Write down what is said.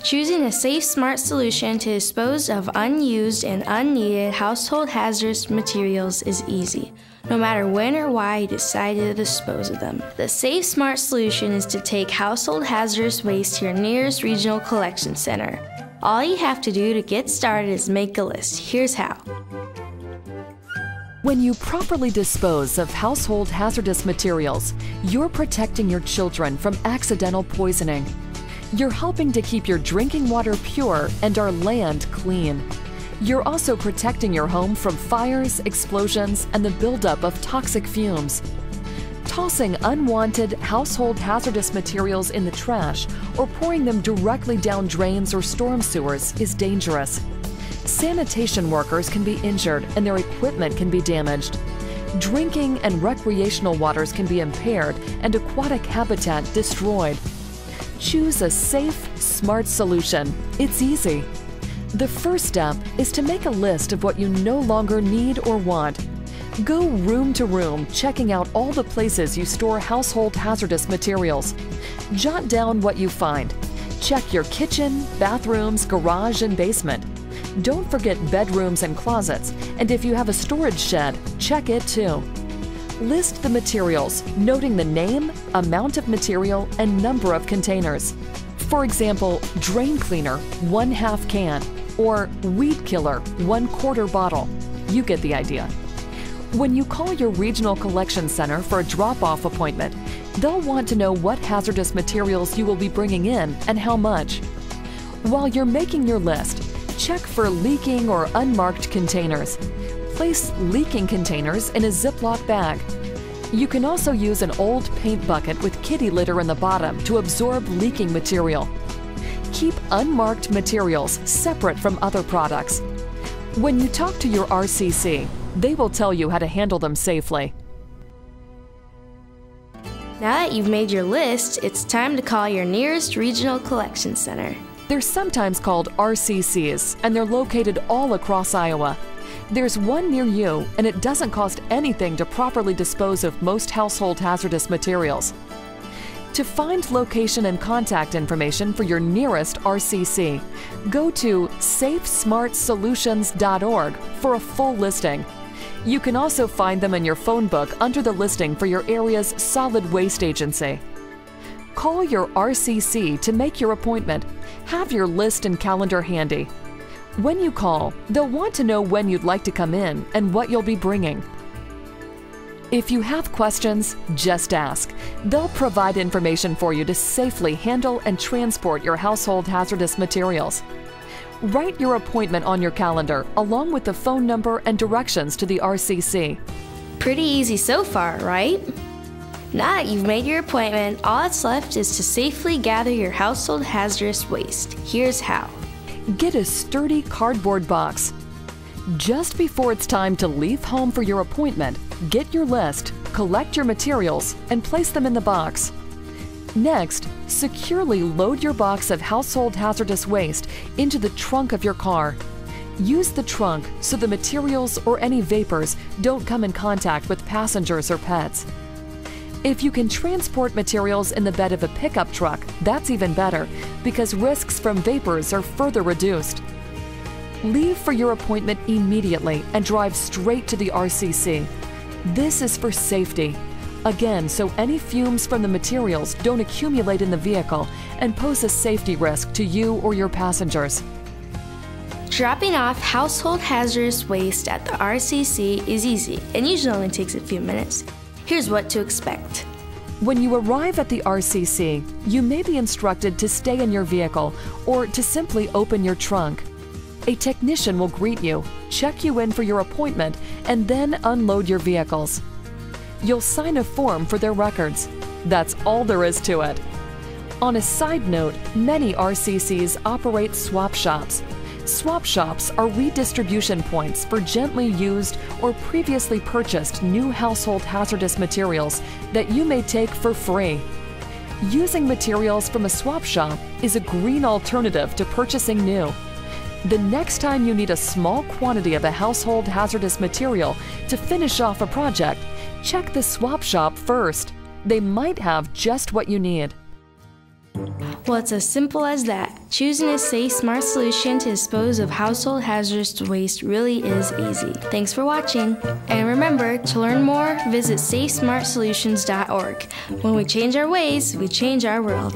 Choosing a safe, smart solution to dispose of unused and unneeded household hazardous materials is easy, no matter when or why you decide to dispose of them. The safe, smart solution is to take household hazardous waste to your nearest regional collection center. All you have to do to get started is make a list. Here's how. When you properly dispose of household hazardous materials, you're protecting your children from accidental poisoning. You're helping to keep your drinking water pure and our land clean. You're also protecting your home from fires, explosions, and the buildup of toxic fumes. Tossing unwanted household hazardous materials in the trash or pouring them directly down drains or storm sewers is dangerous. Sanitation workers can be injured and their equipment can be damaged. Drinking and recreational waters can be impaired and aquatic habitat destroyed. Choose a safe, smart solution. It's easy. The first step is to make a list of what you no longer need or want. Go room to room, checking out all the places you store household hazardous materials. Jot down what you find. Check your kitchen, bathrooms, garage, and basement. Don't forget bedrooms and closets, and if you have a storage shed, check it too. List the materials, noting the name, amount of material, and number of containers. For example, drain cleaner, 1/2 can, or weed killer, 1/4 bottle. You get the idea. When you call your regional collection center for a drop-off appointment, they'll want to know what hazardous materials you will be bringing in and how much. While you're making your list, check for leaking or unmarked containers. Place leaking containers in a Ziploc bag. You can also use an old paint bucket with kitty litter in the bottom to absorb leaking material. Keep unmarked materials separate from other products. When you talk to your RCC, they will tell you how to handle them safely. Now that you've made your list, it's time to call your nearest regional collection center. They're sometimes called RCCs, and they're located all across Iowa. There's one near you, and it doesn't cost anything to properly dispose of most household hazardous materials. To find location and contact information for your nearest RCC, go to safesmartsolutions.org for a full listing. You can also find them in your phone book under the listing for your area's solid waste agency. Call your RCC to make your appointment. Have your list and calendar handy. When you call, they'll want to know when you'd like to come in and what you'll be bringing. If you have questions, just ask. They'll provide information for you to safely handle and transport your household hazardous materials. Write your appointment on your calendar along with the phone number and directions to the RCC. Pretty easy so far, right? Now that you've made your appointment, all that's left is to safely gather your household hazardous waste. Here's how. Get a sturdy cardboard box. Just before it's time to leave home for your appointment, get your list, collect your materials, and place them in the box. Next, securely load your box of household hazardous waste into the trunk of your car. Use the trunk so the materials or any vapors don't come in contact with passengers or pets. If you can transport materials in the bed of a pickup truck, that's even better, because risks from vapors are further reduced. Leave for your appointment immediately and drive straight to the RCC. This is for safety. Again, so any fumes from the materials don't accumulate in the vehicle and pose a safety risk to you or your passengers. Dropping off household hazardous waste at the RCC is easy and usually only takes a few minutes. Here's what to expect. When you arrive at the RCC, you may be instructed to stay in your vehicle or to simply open your trunk. A technician will greet you, check you in for your appointment, and then unload your vehicles. You'll sign a form for their records. That's all there is to it. On a side note, many RCCs operate swap shops. Swap shops are redistribution points for gently used or previously purchased new household hazardous materials that you may take for free. Using materials from a swap shop is a green alternative to purchasing new. The next time you need a small quantity of a household hazardous material to finish off a project, check the swap shop first. They might have just what you need. Well, it's as simple as that. Choosing a safe, smart solution to dispose of household hazardous waste really is easy. Thanks for watching. And remember, to learn more, visit safesmartsolutions.org. When we change our ways, we change our world.